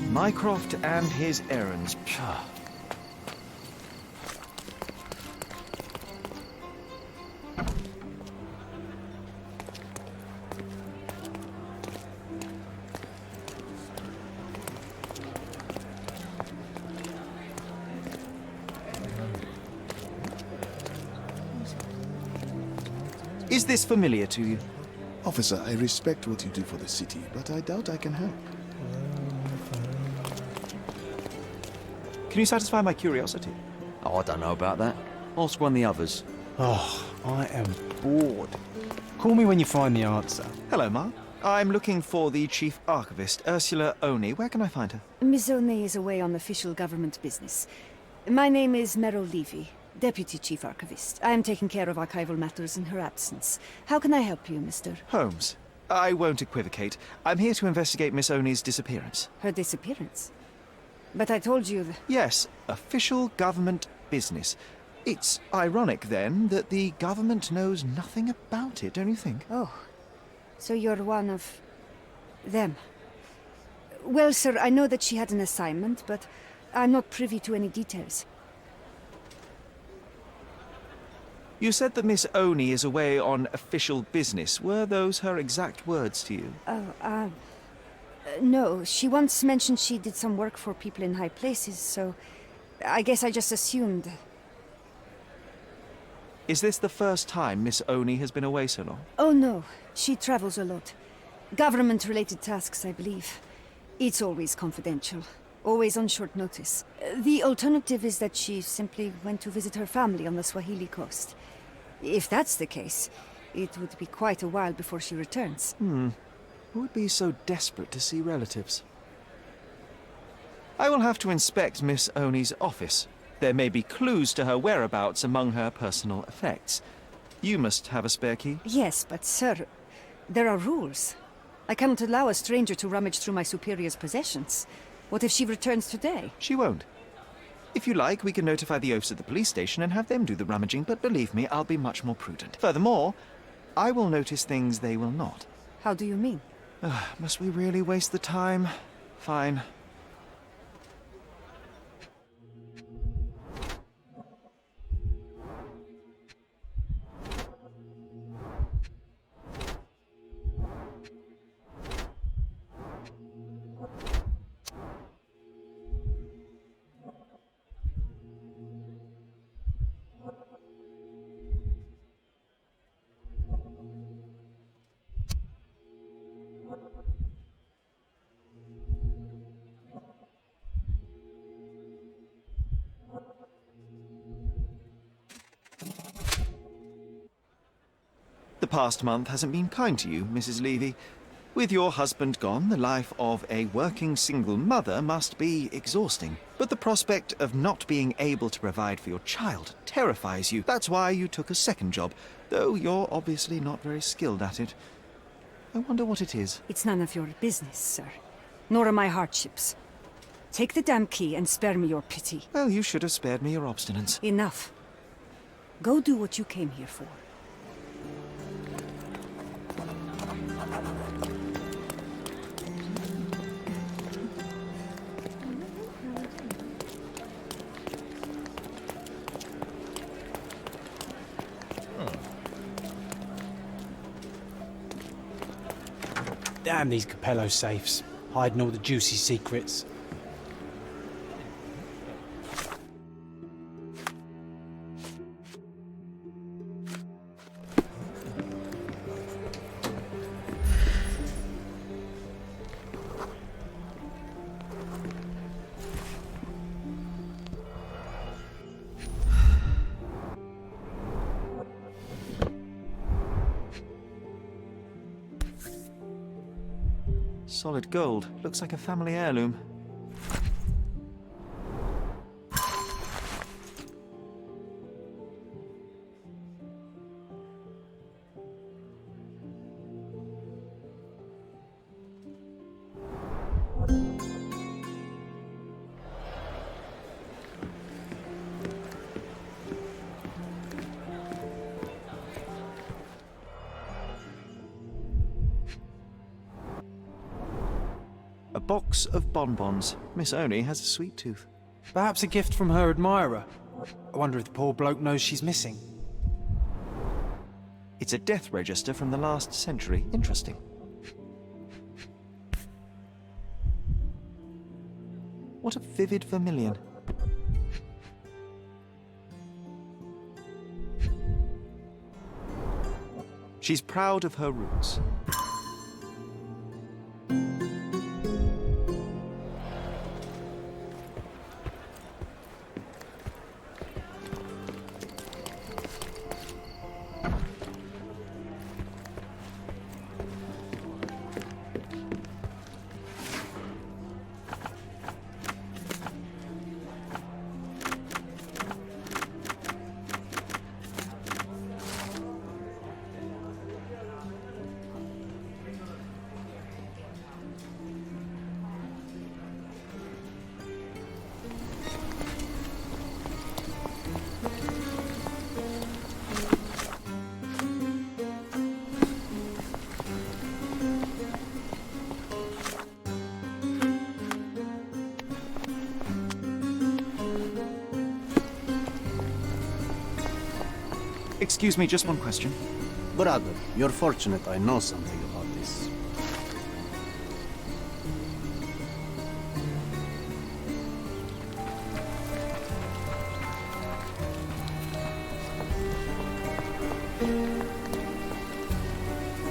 Mycroft and his errands. Pshaw. Is this familiar to you? Officer, I respect what you do for the city, but I doubt I can help. Can you satisfy my curiosity? Oh, I don't know about that. Ask one of the others. Oh, I am bored. Call me when you find the answer. Hello, Ma. I'm looking for the Chief Archivist, Ursula Oni. Where can I find her? Miss O'Neill is away on official government business. My name is Meryl Levy, Deputy Chief Archivist. I am taking care of archival matters in her absence. How can I help you, Mr. Holmes. I won't equivocate. I'm here to investigate Miss Oni's disappearance. Her disappearance? But I told you that... Yes, official government business. It's ironic, then, that the government knows nothing about it, don't you think? Oh, so you're one of... them. Well, sir, I know that she had an assignment, but I'm not privy to any details. You said that Miss Oni is away on official business. Were those her exact words to you? No, she once mentioned she did some work for people in high places, so I guess I just assumed. Is this the first time Miss Oni has been away so long? Oh no, she travels a lot. Government-related tasks, I believe. It's always confidential, always on short notice. The alternative is that she simply went to visit her family on the Swahili coast. If that's the case, it would be quite a while before she returns. Who would be so desperate to see relatives? I will have to inspect Miss Oni's office. There may be clues to her whereabouts among her personal effects. You must have a spare key? Yes, but sir, there are rules. I cannot allow a stranger to rummage through my superior's possessions. What if she returns today? She won't. If you like, we can notify the oafs at the police station and have them do the rummaging, but believe me, I'll be much more prudent. Furthermore, I will notice things they will not. How do you mean? Must we really waste the time? Fine. The past month hasn't been kind to you, Mrs. Levy. With your husband gone, the life of a working single mother must be exhausting. But the prospect of not being able to provide for your child terrifies you. That's why you took a second job, though you're obviously not very skilled at it. I wonder what it is. It's none of your business, sir. Nor are my hardships. Take the damn key and spare me your pity. Well, you should have spared me your obstinance. Enough. Go do what you came here for. Damn these Capello safes, hiding all the juicy secrets. Solid gold. Looks like a family heirloom. A box of bonbons. Miss Oni has a sweet tooth. Perhaps a gift from her admirer. I wonder if the poor bloke knows she's missing. It's a death register from the last century. Interesting. What a vivid vermilion. She's proud of her roots. Excuse me, just one question. Brother, you're fortunate I know something about this.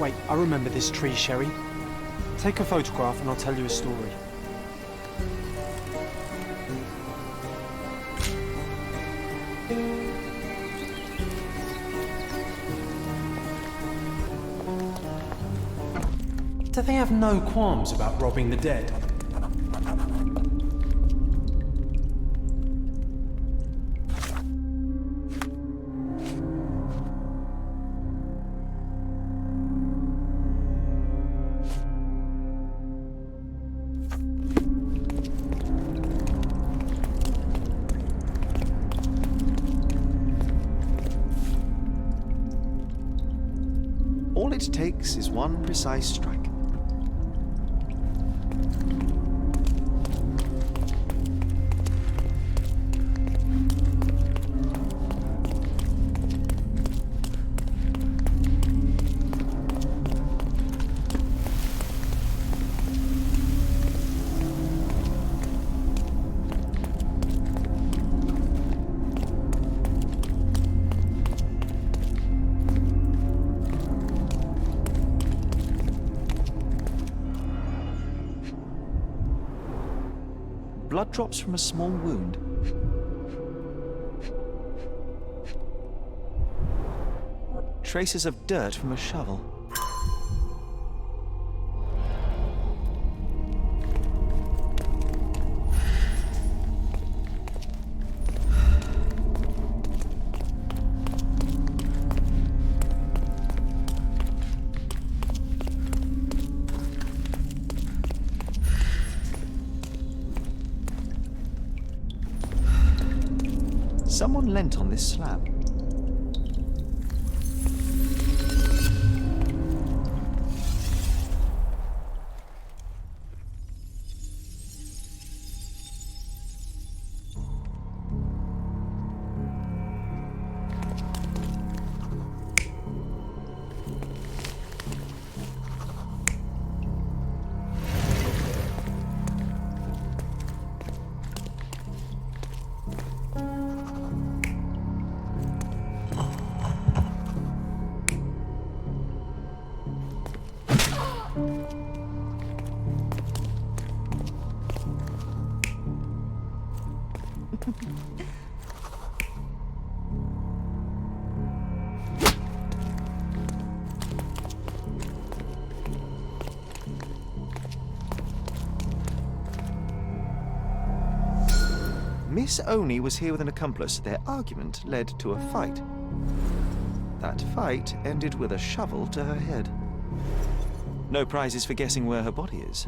Wait, I remember this tree, Sherry. Take a photograph and I'll tell you a story. Do they have no qualms about robbing the dead? All it takes is one precise strike. Blood drops from a small wound. Traces of dirt from a shovel. Someone leant on this slab. Miss Oni was here with an accomplice. Their argument led to a fight. That fight ended with a shovel to her head. No prizes for guessing where her body is.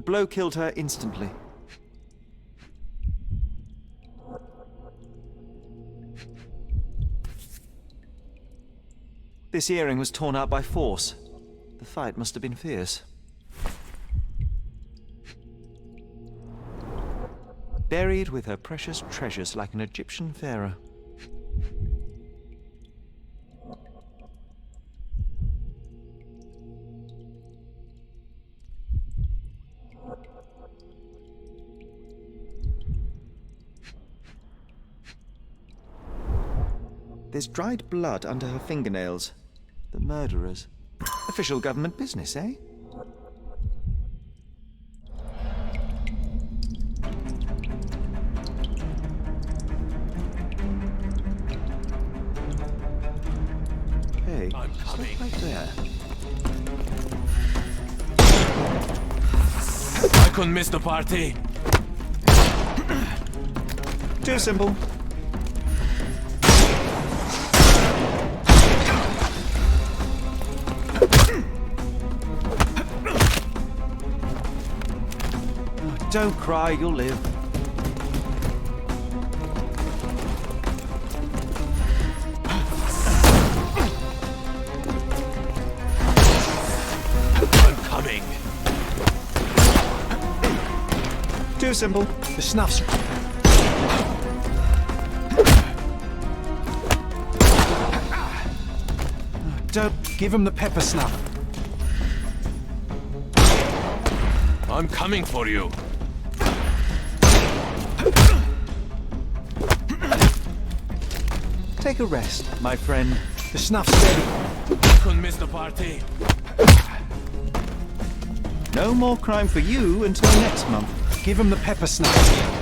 blow killed her instantly. This earring was torn out by force. The fight must have been fierce. Buried with her precious treasures like an Egyptian pharaoh. There's dried blood under her fingernails. The murderers. Official government business, eh? Hey, I'm coming. right there. I couldn't miss the party. Too simple. Don't cry, you'll live. I'm coming. Too simple. The snuff's... Don't Give him the pepper snuff. I'm coming for you. take a rest, my friend. The snuff's ready. Couldn't miss the party. No more crime for you until next month. Give him the pepper snuff.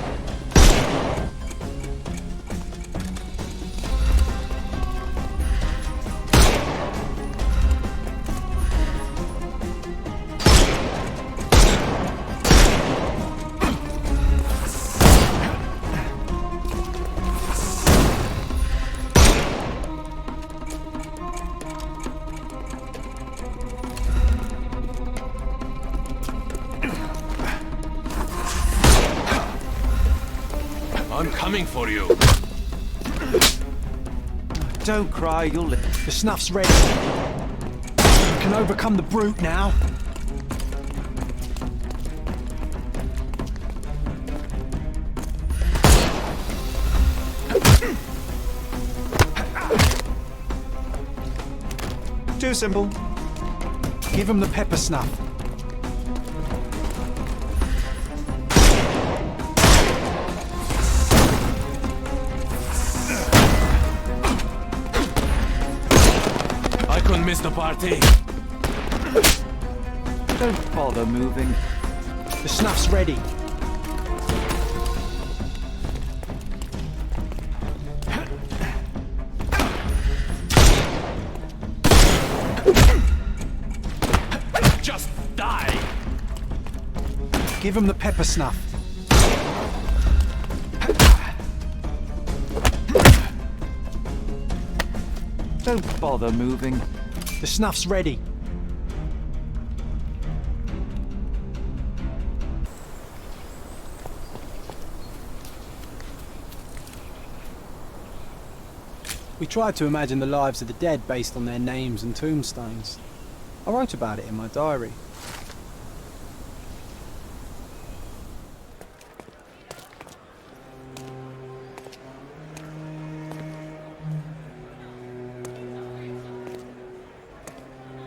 I'm coming for you. Don't cry, you'll live. The snuff's ready. You can overcome the brute now. Too simple. Give him the pepper snuff. I couldn't miss the party. Don't bother moving. The snuff's ready. Just die. Give him the pepper snuff. Don't bother moving. The snuff's ready. We tried to imagine the lives of the dead based on their names and tombstones. I wrote about it in my diary.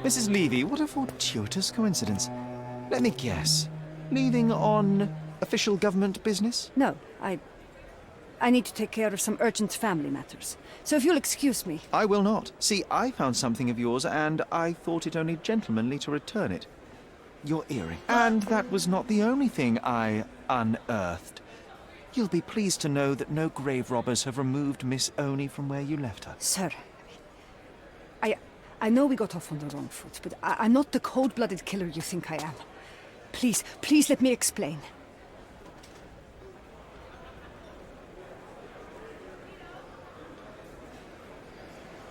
Mrs. Levy, what a fortuitous coincidence. Let me guess. Leaving on official government business? No, I need to take care of some urgent family matters. So if you'll excuse me. I will not. See, I found something of yours, and I thought it only gentlemanly to return it. Your earring. And that was not the only thing I unearthed. You'll be pleased to know that no grave robbers have removed Miss Oni from where you left her. Sir, I know we got off on the wrong foot, but I'm not the cold-blooded killer you think I am. Please let me explain.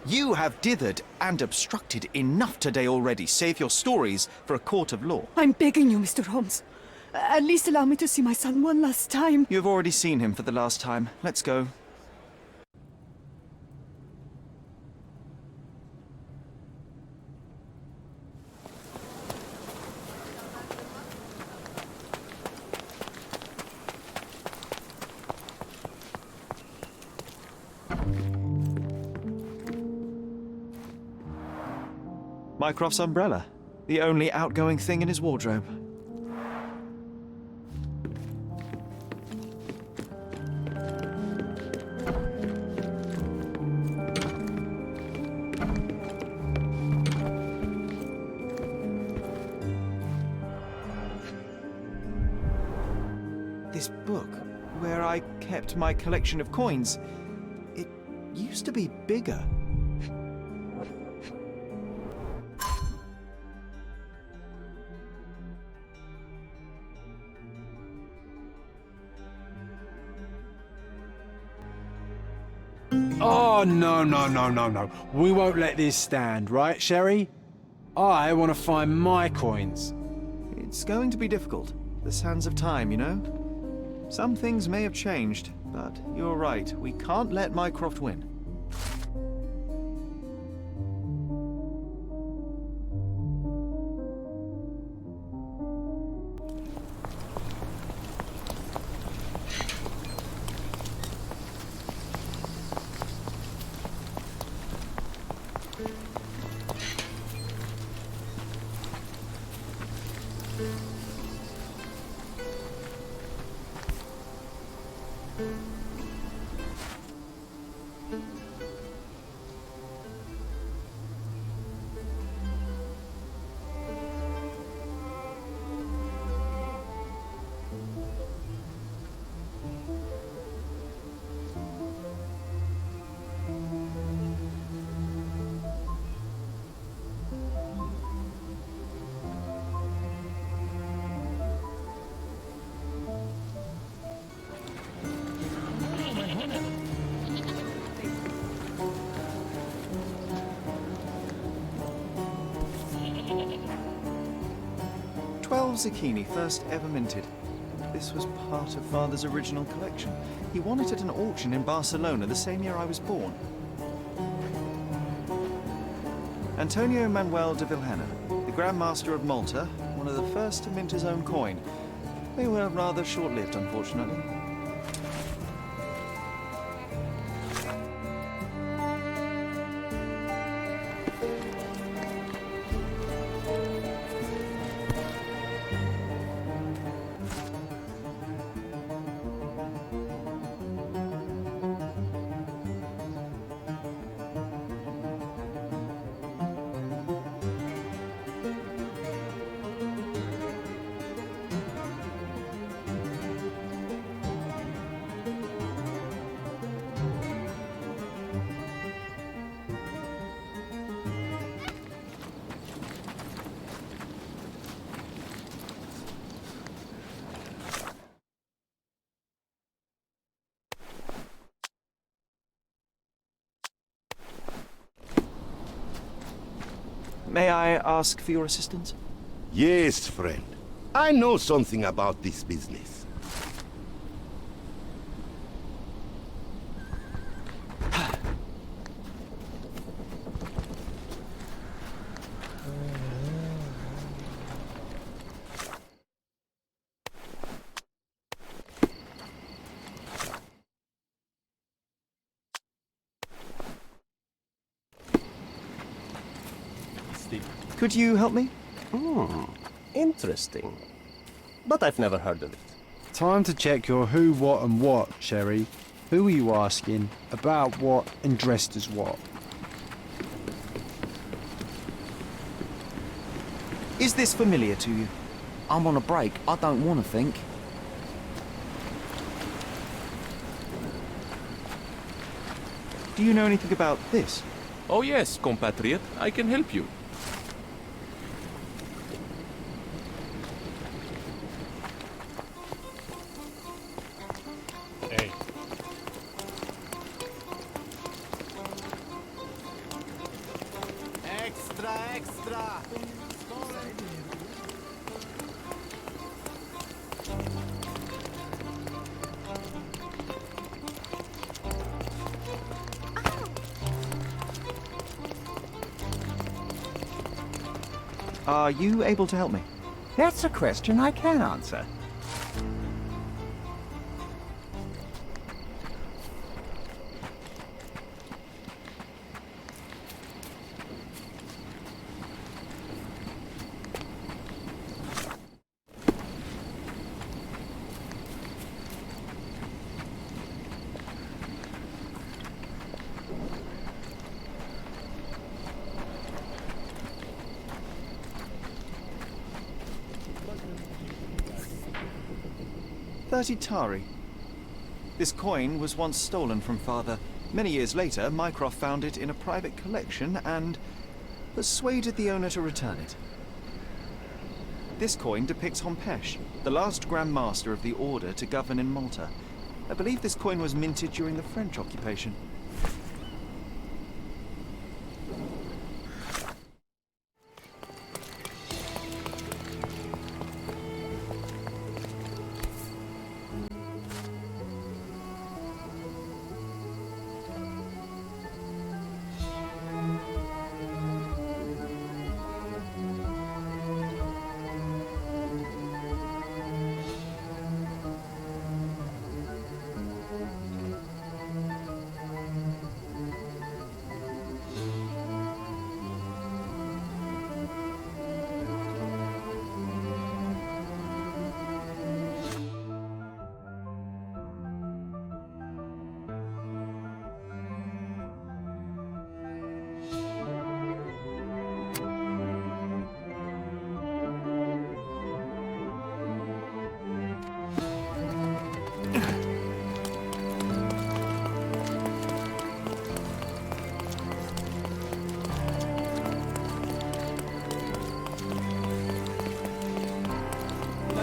You have dithered and obstructed enough today already. Save your stories for a court of law. I'm begging you, Mr. Holmes. At least allow me to see my son one last time. You've already seen him for the last time. Let's go. Mycroft's umbrella, the only outgoing thing in his wardrobe. This book, where I kept my collection of coins, it used to be bigger. Oh, no. We won't let this stand, right, Sherry? I want to find my coins. It's going to be difficult. The sands of time, you know? Some things may have changed, but you're right. We can't let Mycroft win. Zucchini, first ever minted. This was part of Father's original collection. He won it at an auction in Barcelona the same year I was born. Antonio Manuel de Vilhena, the Grand Master of Malta, one of the first to mint his own coin. They were rather short-lived, unfortunately. May I ask for your assistance? Yes, friend. I know something about this business. Could you help me? Interesting. But I've never heard of it. Time to check your who, what and what, Sherry. Who are you asking, about what and dressed as what? Is this familiar to you? I'm on a break. I don't want to think. Do you know anything about this? Oh yes, compatriot. I can help you. Hey. Extra! Are you able to help me? That's a question I can answer. Tari. This coin was once stolen from Father. Many years later, Mycroft found it in a private collection and persuaded the owner to return it. This coin depicts Hompesh, the last Grand Master of the Order to govern in Malta. I believe this coin was minted during the French occupation.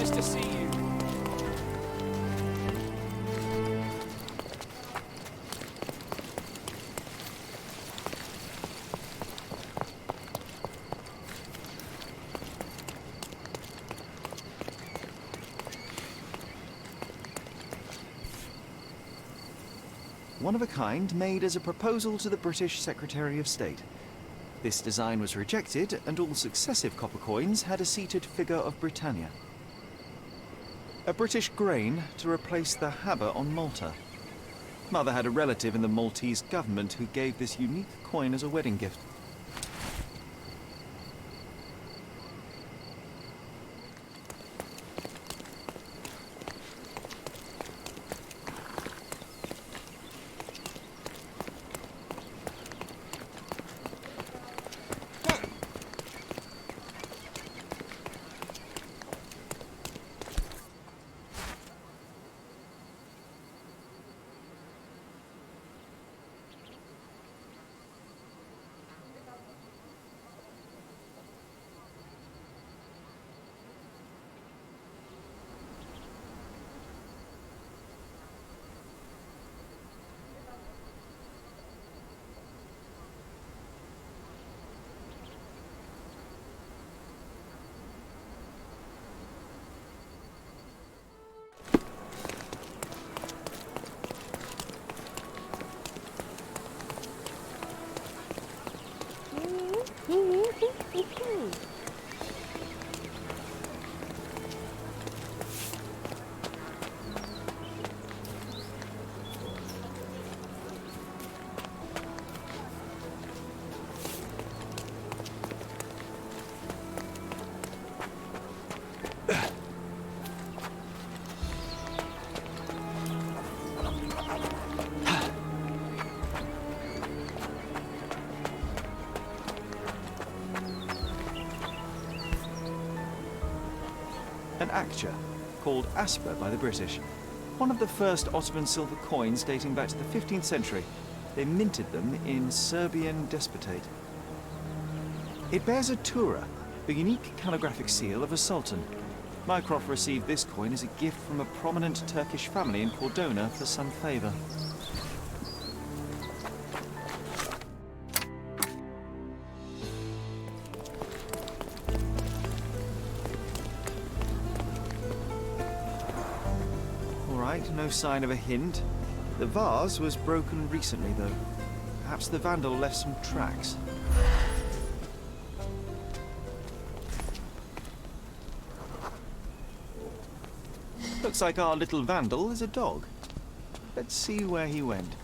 Nice to see you. One of a kind, made as a proposal to the British Secretary of State. This design was rejected, and all successive copper coins had a seated figure of Britannia. A British grain to replace the habber on Malta. Mother had a relative in the Maltese government who gave this unique coin as a wedding gift. An acture, called asper by the British. One of the first Ottoman silver coins dating back to the 15th century. They minted them in Serbian despotate. It bears a tura, the unique calligraphic seal of a sultan. Mycroft received this coin as a gift from a prominent Turkish family in Cordona for some favor. No sign of a hint. The vase was broken recently, though. Perhaps the vandal left some tracks. Looks like our little vandal is a dog. Let's see where he went.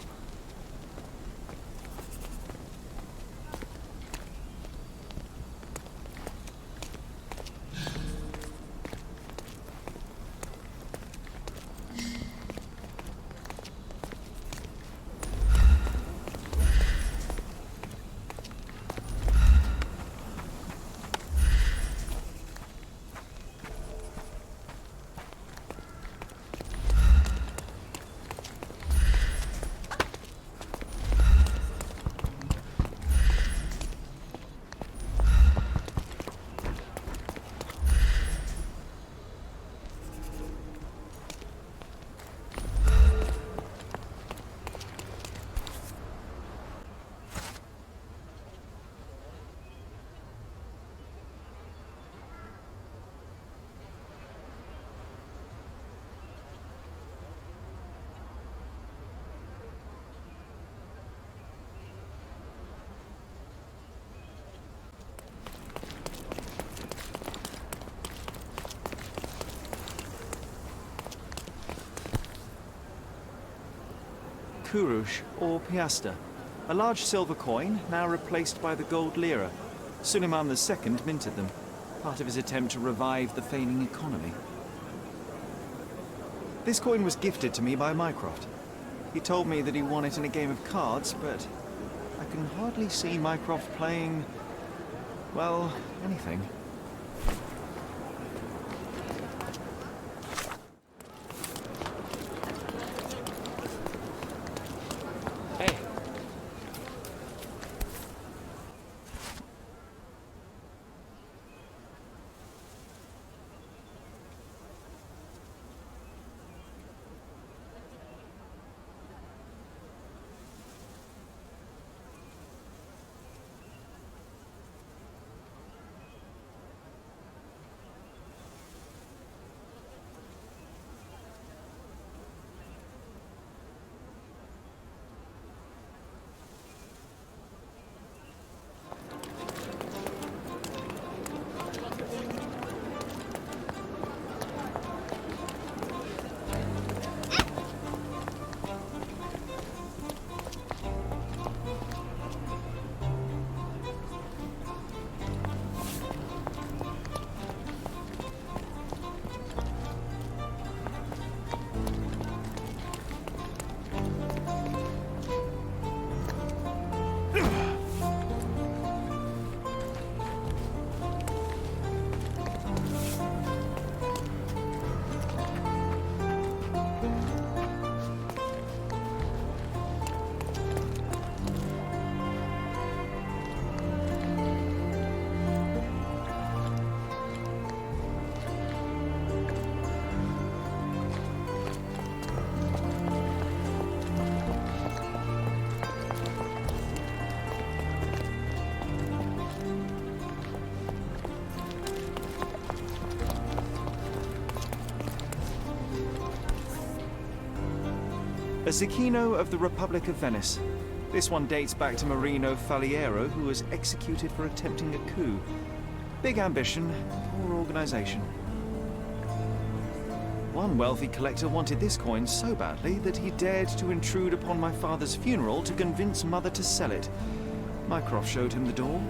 Kurush, or piaster, a large silver coin now replaced by the gold lira. Suleiman II minted them, part of his attempt to revive the failing economy. This coin was gifted to me by Mycroft. He told me that he won it in a game of cards, but I can hardly see Mycroft playing, well, anything. Hey. A Zecchino of the Republic of Venice. This one dates back to Marino Faliero, who was executed for attempting a coup. Big ambition, poor organization. One wealthy collector wanted this coin so badly that he dared to intrude upon my father's funeral to convince Mother to sell it. Mycroft showed him the door.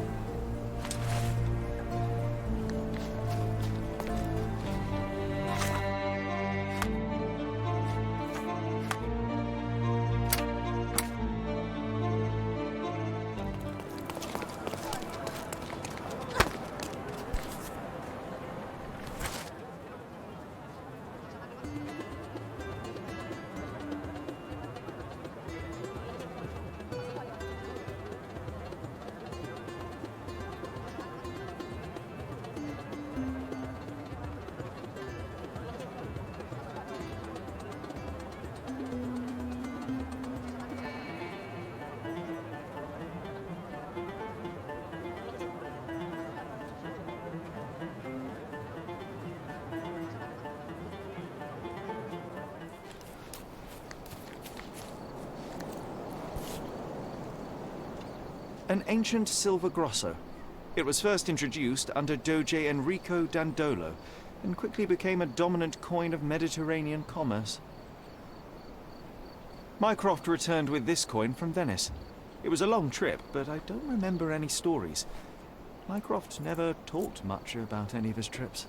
An ancient silver grosso. It was first introduced under Doge Enrico Dandolo, and quickly became a dominant coin of Mediterranean commerce. Mycroft returned with this coin from Venice. It was a long trip, but I don't remember any stories. Mycroft never talked much about any of his trips.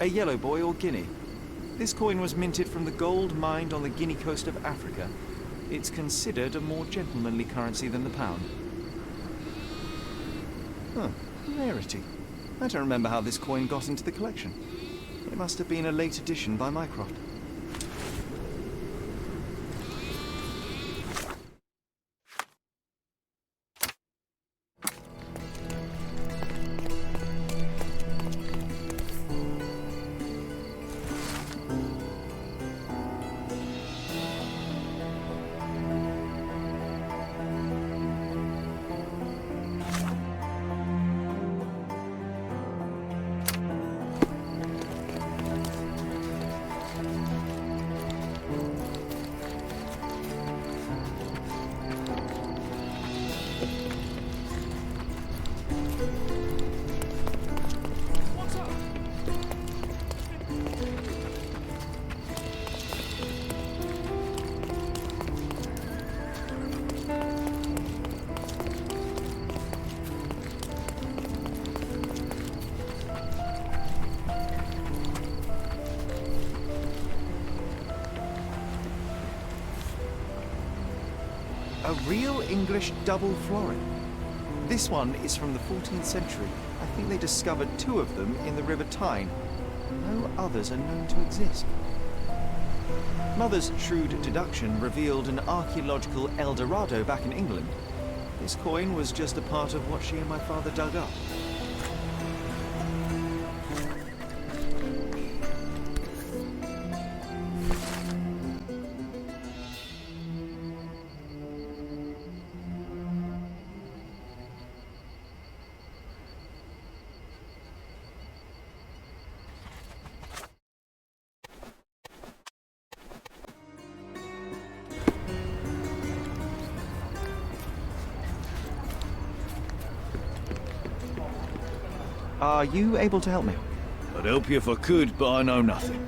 A yellow boy or guinea. This coin was minted from the gold mined on the Guinea coast of Africa. It's considered a more gentlemanly currency than the pound. Huh, rarity. I don't remember how this coin got into the collection. It must have been a late addition by Mycroft. A real English double florin. This one is from the 14th century. I think they discovered 2 of them in the River Tyne. No others are known to exist. Mother's shrewd deduction revealed an archaeological El Dorado back in England. This coin was just a part of what she and my father dug up. Are you able to help me? I'd help you if I could, but I know nothing.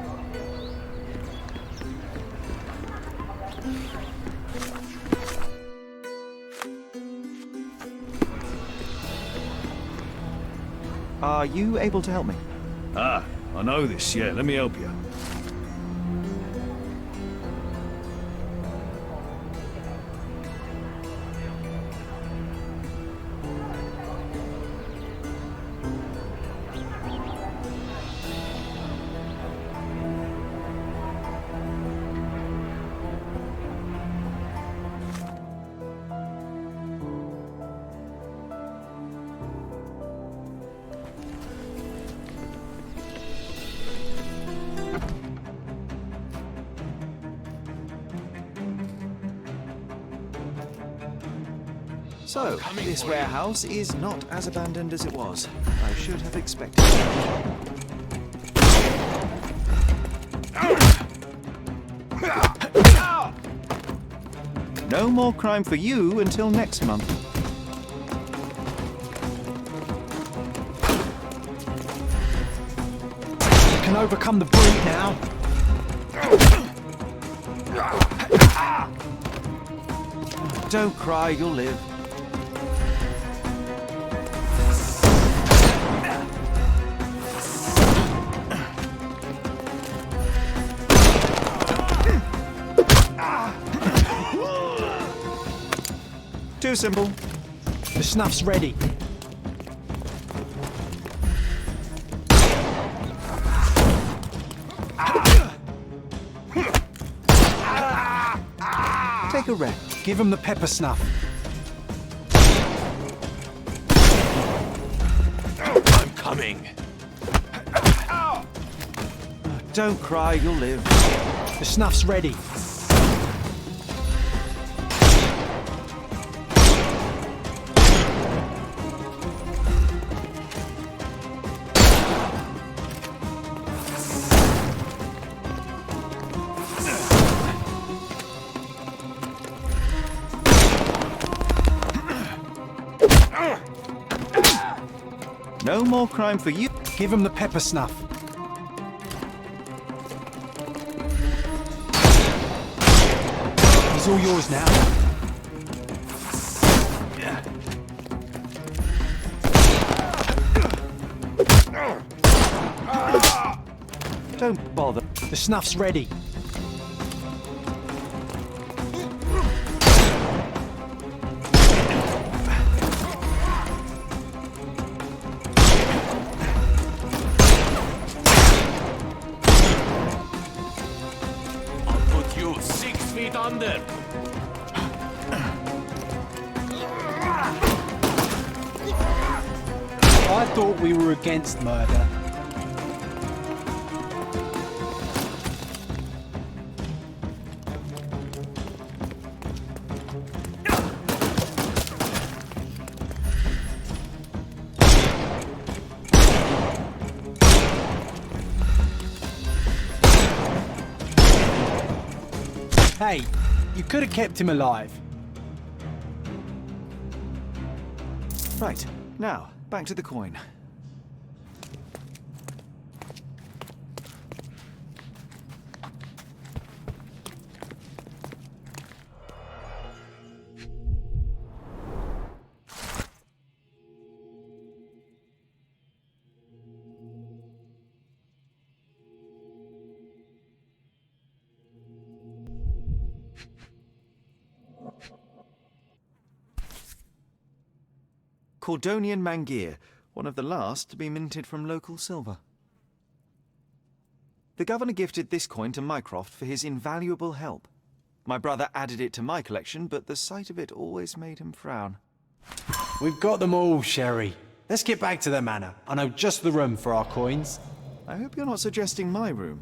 Are you able to help me? Ah, I know this, yeah, let me help you. So, this warehouse is not as abandoned as it was. I should have expected it. No more crime for you until next month. You can overcome the brute now. Don't cry, you'll live. do, Symbol. The snuff's ready. Take a rest. Give him the pepper snuff. I'm coming. Don't cry, you'll live. The snuff's ready. No more crime for you. Give him the pepper snuff. He's all yours now. Don't bother. The snuff's ready. I'll put you 6 feet under. I thought we were against murder. Hey, you could have kept him alive. Right, now, back to the coin. Cordonian Mangear, one of the last to be minted from local silver. The governor gifted this coin to Mycroft for his invaluable help. My brother added it to my collection, but the sight of it always made him frown. We've got them all, Sherry. Let's get back to the manor. I know just the room for our coins. I hope you're not suggesting my room.